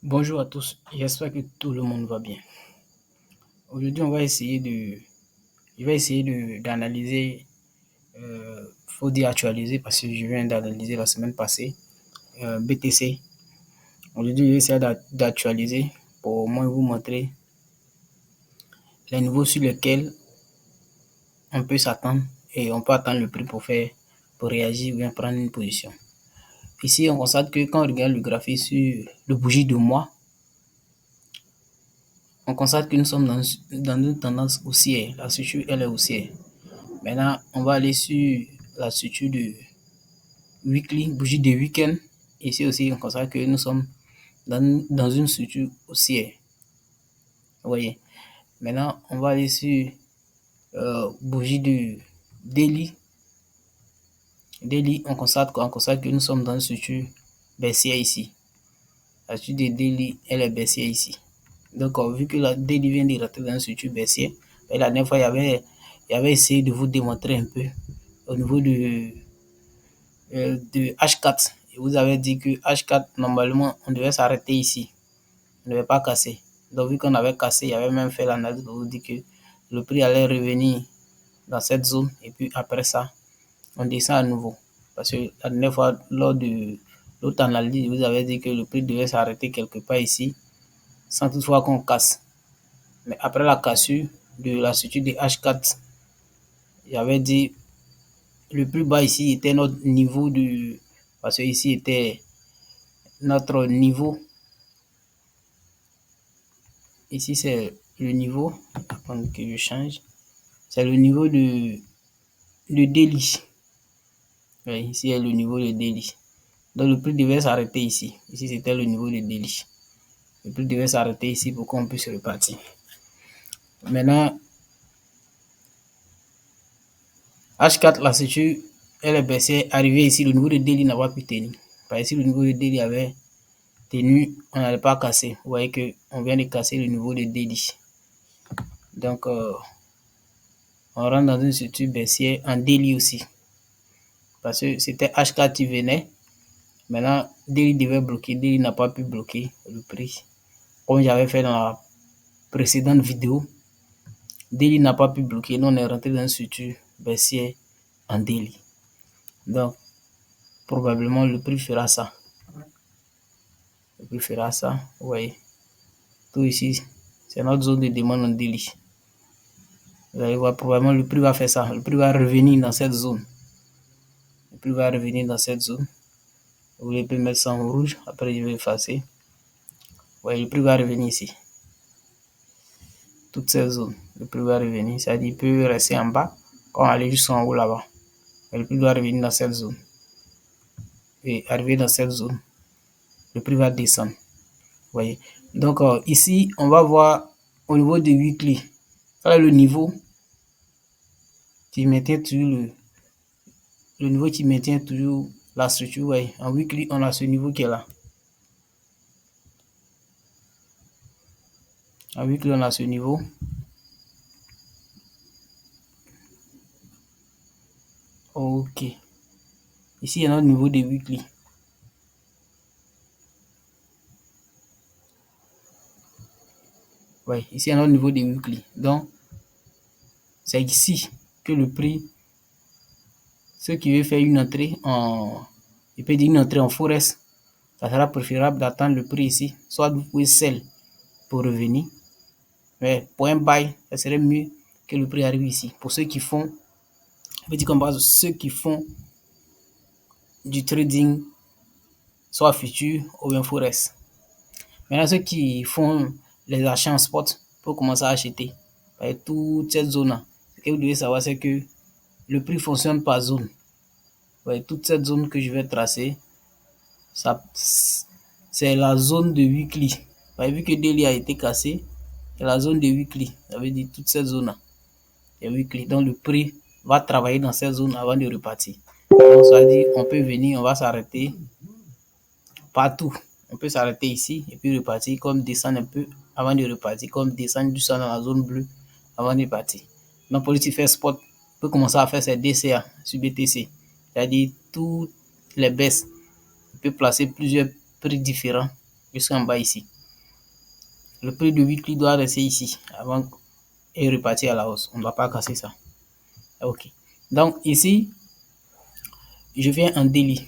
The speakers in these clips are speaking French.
Bonjour à tous, j'espère que tout le monde va bien. Aujourd'hui, je vais essayer d'analyser, faut dire actualiser parce que je viens d'analyser la semaine passée, BTC. Aujourd'hui, je vais essayer d'actualiser pour au moins vous montrer les niveaux sur lesquels on peut s'attendre et on peut attendre le prix pour réagir ou bien prendre une position. Ici, on constate que quand on regarde le graphique sur le bougie de mois, on constate que nous sommes dans une tendance haussière. La structure, elle est haussière. Maintenant, on va aller sur la structure de weekly, bougie de week-end. Ici aussi, on constate que nous sommes dans une structure haussière. Vous voyez. Maintenant, on va aller sur bougie de daily. Daily, on constate que nous sommes dans une structure baissière ici. La structure de daily, elle est baissière ici. Donc, vu que la daily vient de rentrer dans une structure baissière, et la dernière fois, il y avait essayé de vous démontrer un peu au niveau de H4. Et vous avez dit que H4, normalement, on devait s'arrêter ici. On ne devait pas casser. Donc, vu qu'on avait cassé, il y avait même fait l'analyse pour vous dire que le prix allait revenir dans cette zone. Et puis, après ça, on descend à nouveau. Parce que la dernière fois, lors de l'autre analyse, vous avez dit que le prix devait s'arrêter quelque part ici, sans toutefois qu'on casse. Mais après la cassure de la structure de H4, j'avais dit le plus bas ici était notre niveau de... Parce que ici était notre niveau. Ici, c'est le niveau. Attends que je change. C'est le niveau de daily. Oui, ici est le niveau de daily. Donc, le prix devait s'arrêter ici. Ici, c'était le niveau de daily. Le prix devait s'arrêter ici pour qu'on puisse repartir. Maintenant, H4, la structure, elle est baissée. Arrivé ici, le niveau de daily n'a pas pu tenir. Par ici, le niveau de daily avait tenu, on n'allait pas casser. Vous voyez qu'on vient de casser le niveau de daily. Donc, on rentre dans une structure baissière en daily aussi. Parce que c'était H4 qui venait. Maintenant, daily devait bloquer. Daily n'a pas pu bloquer le prix. Comme j'avais fait dans la précédente vidéo, daily n'a pas pu bloquer. Nous, on est rentré dans une structure baissière en daily. Donc, probablement, le prix fera ça. Le prix fera ça. Vous voyez. Tout ici, c'est notre zone de demande en daily. Vous allez voir, probablement, le prix va faire ça. Le prix va revenir dans cette zone. Le prix va revenir dans cette zone. Vous voulez mettre ça en rouge. Après, je vais effacer. Ouais, le prix va revenir ici. Toutes ces zones, le prix va revenir. C'est-à-dire qu'il peut rester en bas, quand on aller jusqu'en haut là-bas. Le prix doit revenir dans cette zone. Et arriver dans cette zone, le prix va descendre. Vous voyez. Donc, ici, on va voir au niveau de weekly. Ça, le niveau qui maintient toujours le niveau qui maintient toujours la structure. Vous voyez. En weekly, on a ce niveau qui est là. En weekly, on a ce niveau. Ok. Ici, il y a notre niveau de weekly. Oui, ici, il y a notre niveau de weekly. Donc, c'est ici que le prix, ceux qui veulent faire une entrée il peut dire une entrée en forex, ça sera préférable d'attendre le prix ici. Soit vous pouvez sell pour revenir. Mais pour un buy, ça serait mieux que le prix arrive ici. Pour ceux qui font, petit combat, ceux qui font du trading, soit futur ou bien forex. Maintenant, ceux qui font les achats en spot pour commencer à acheter. Toute cette zone-là, ce que vous devez savoir, c'est que le prix fonctionne par zone. Toute cette zone que je vais tracer, c'est la zone de weekly. Vu que daily a été cassé, c'est la zone de weekly. Ça veut dire toute cette zone-là est weekly. Donc le prix va travailler dans cette zone avant de repartir. Donc ça veut dire on peut venir, on va s'arrêter partout. On peut s'arrêter ici et puis repartir, comme descendre un peu avant de repartir, comme descendre juste dans la zone bleue avant de partir. Donc pour faire spot, on peut commencer à faire ses DCA sur BTC. C'est-à-dire toutes les baisses. On peut placer plusieurs prix différents jusqu'en bas ici. Le prix de weekly doit rester ici avant et repartir à la hausse. On ne doit pas casser ça. Ok. Donc ici, je viens en daily.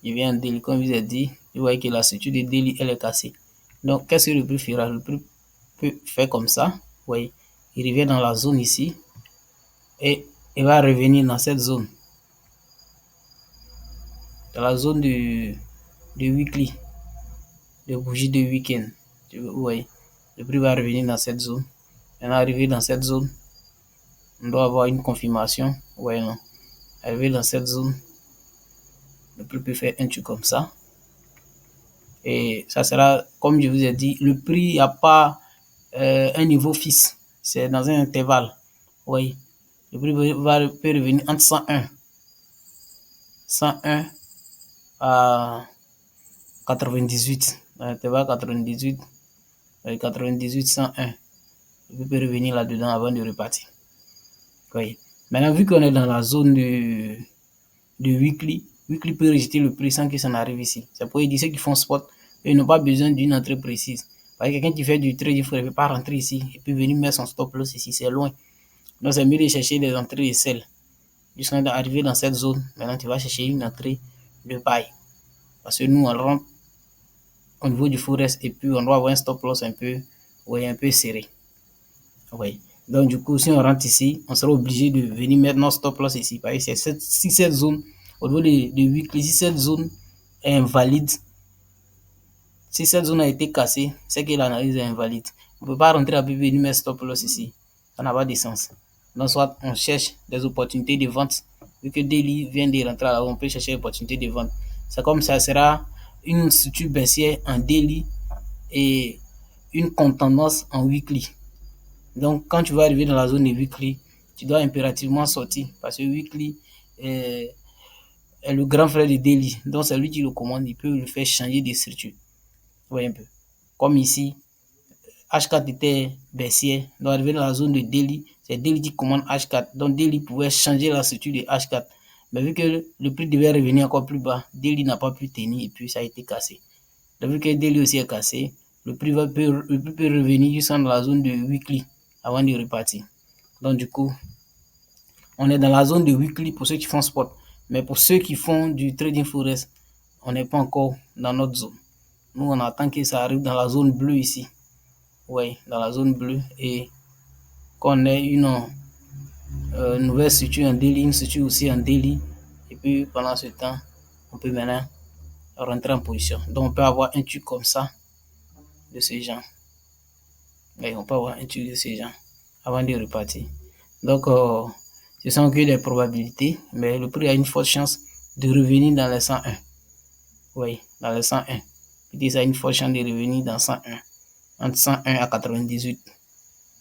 Je viens en daily. Comme je vous ai dit, vous voyez que la structure de daily, elle est cassée. Donc, qu'est-ce que le prix fera? Le prix peut faire comme ça. Vous voyez, il revient dans la zone ici. Et il va revenir dans cette zone. Dans la zone de weekly. De bougie de week-end. Vous voyez, le prix va revenir dans cette zone. Maintenant, arrivé dans cette zone, on doit avoir une confirmation. Vous voyez, non. Arrivé dans cette zone, le prix peut faire un truc comme ça. Et ça sera, comme je vous ai dit, le prix, il n'y a pas un niveau fixe. C'est dans un intervalle. Oui. Le prix peut revenir entre 101 à 98. Dans l'intervalle 98, 98, 101. Le prix peut revenir là-dedans avant de repartir. Oui. Maintenant, vu qu'on est dans la zone de weekly, weekly peut rejeter le prix sans que ça n'arrive ici. C'est pour dire ceux qui font spot, ils n'ont pas besoin d'une entrée précise. Parce que quelqu'un qui fait du trade, il ne faut pas rentrer ici et puis venir mettre son stop loss ici, c'est loin. Donc c'est mieux de chercher des entrées de sell. Jusqu'à arriver dans cette zone, maintenant tu vas chercher une entrée de buy. Parce que nous, on rentre au niveau du forex et puis on doit avoir un stop loss un peu, ouais, un peu serré. Oui. Donc du coup, si on rentre ici, on sera obligé de venir mettre notre stop loss ici. Parce que si cette zone, au niveau de weekly, si cette zone est invalide, si cette zone a été cassée, c'est que l'analyse est invalide. On ne peut pas rentrer à PB et mettre stop loss ici. Ça n'a pas de sens. Donc soit on cherche des opportunités de vente. Vu que Daily vient de rentrer là, on peut chercher des opportunités de vente. C'est comme ça sera une structure baissière en Daily et une contendance en weekly. Donc, quand tu vas arriver dans la zone de weekly, tu dois impérativement sortir parce que weekly est le grand frère de daily. Donc, c'est lui qui le commande. Il peut le faire changer de structure. Vous voyez un peu. Comme ici, H4 était baissier. Donc, arrivé dans la zone de daily, c'est daily qui commande H4. Donc, daily pouvait changer la structure de H4. Mais vu que le prix devait revenir encore plus bas, daily n'a pas pu tenir et puis ça a été cassé. Donc, vu que daily aussi est cassé, le prix peut revenir jusqu'à dans la zone de weekly avant de repartir. Donc du coup, on est dans la zone de weekly pour ceux qui font spot. Mais pour ceux qui font du trading forex, on n'est pas encore dans notre zone. Nous, on attend que ça arrive dans la zone bleue ici. Oui, dans la zone bleue. Et qu'on ait une nouvelle structure en daily, une structure aussi en daily. Et puis pendant ce temps, on peut maintenant rentrer en position. Donc on peut avoir un truc comme ça de ce genre. Et on peut avoir un truc de ce genre avant de repartir. Donc, ce sont que des probabilités, mais le prix a une forte chance de revenir dans les 101. Oui, dans les 101. Il a une forte chance de revenir dans 101. Entre 101 à 98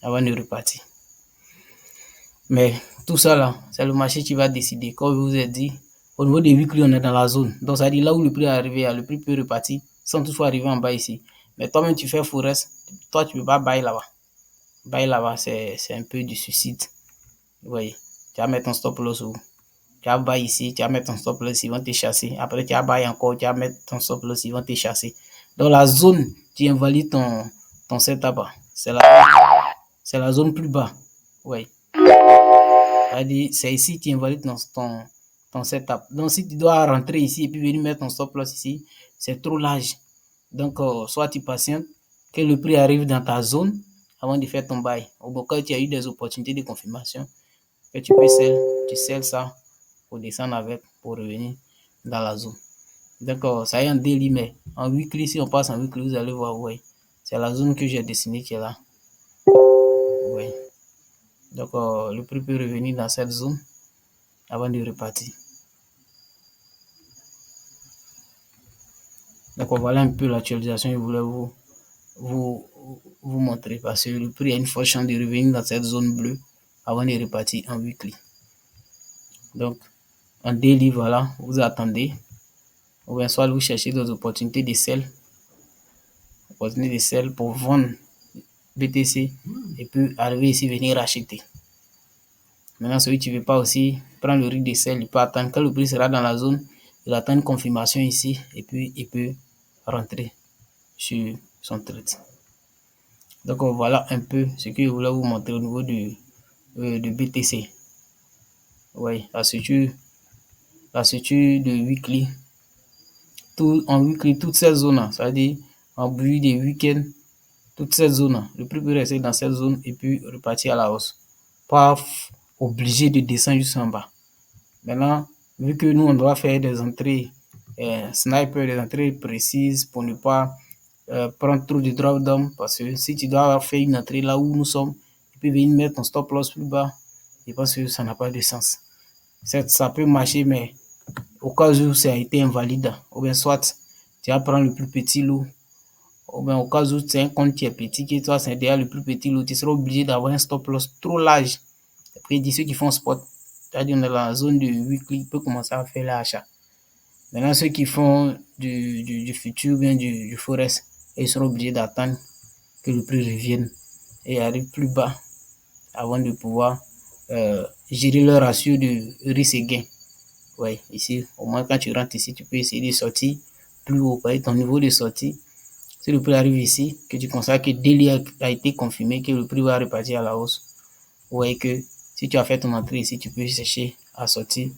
avant de repartir. Mais tout ça là, c'est le marché qui va décider. Comme je vous ai dit, au niveau des weekly, on est dans la zone. Donc, ça dit là où le prix est arrivé, le prix peut repartir sans toutefois arriver en bas ici. Mais toi-même, tu fais forex, toi, tu ne peux pas buy là-bas. Buy là-bas, c'est un peu du suicide. Vous voyez, tu vas mettre ton stop loss où tu vas buy ici, tu vas mettre ton stop loss, ils vont te chasser. Après, tu vas buy encore, tu vas mettre ton stop loss, ils vont te chasser. Donc, la zone qui invalide ton setup, c'est la zone plus bas. Oui. C'est ici qui invalide ton setup. Donc, si tu dois rentrer ici et puis venir mettre ton stop loss ici, c'est trop large. Donc, soit tu patientes que le prix arrive dans ta zone avant de faire ton buy. Au cas où tu as eu des opportunités de confirmation, que tu peux sell ça pour descendre avec, pour revenir dans la zone. Donc, ça est en daily, mais en weekly, si on passe en weekly, vous allez voir, oui, c'est la zone que j'ai dessinée qui est là. Oui. Donc, le prix peut revenir dans cette zone avant de repartir. Donc, voilà un peu l'actualisation que je voulais vous montrer parce que le prix a une forte chance de revenir dans cette zone bleue avant de repartir en weekly. Donc, en daily, voilà, vous attendez. Ou bien soit vous cherchez des opportunités de sell pour vendre BTC et puis arriver ici, venir acheter. Maintenant, celui qui ne veut pas aussi prendre le risque de sell, il peut attendre quand le prix sera dans la zone, il attend une confirmation ici et puis il peut rentrer sur son trade. Donc voilà un peu ce que je voulais vous montrer au niveau de BTC. Oui, la structure de weekly. En weekly, toutes ces zones, c'est-à-dire en bruit des week-ends, toutes ces zones, le prix peut rester dans cette zone et puis repartir à la hausse. Pas obligé de descendre jusqu'en bas. Maintenant, vu que nous, on doit faire des entrées sniper, des entrées précises pour ne pas prendre trop de drawdown, parce que si tu dois faire une entrée là où nous sommes, tu peux venir mettre ton stop loss plus bas, je pense que ça n'a pas de sens. Ça peut marcher, mais au cas où ça a été invalide, ou bien soit tu vas prendre le plus petit lot, ou bien au cas où c'est un compte qui est petit, que toi c'est déjà le plus petit lot, tu seras obligé d'avoir un stop loss trop large. Après, ceux qui font spot, c'est-à-dire dans la zone de weekly, peut commencer à faire l'achat. Maintenant, ceux qui font du futur, bien du forex, ils seront obligés d'attendre que le prix revienne et arrive plus bas avant de pouvoir gérer leur ratio de risque et gain. Ouais, ici, au moins quand tu rentres ici, tu peux essayer de sortir plus haut, par ton niveau de sortie. Si le prix arrive ici, que tu constates que daily a été confirmé que le prix va repartir à la hausse, ouais, que si tu as fait ton entrée ici, tu peux chercher à sortir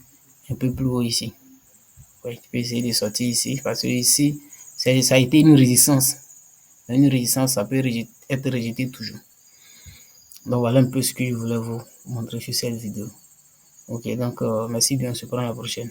un peu plus haut ici. Ouais, tu peux essayer de sortir ici parce que ici, ça a été une résistance. Une résistance, ça peut être rejeté toujours. Donc voilà un peu ce que je voulais vous montrer sur cette vidéo. Ok, donc merci bien, on se prend la prochaine.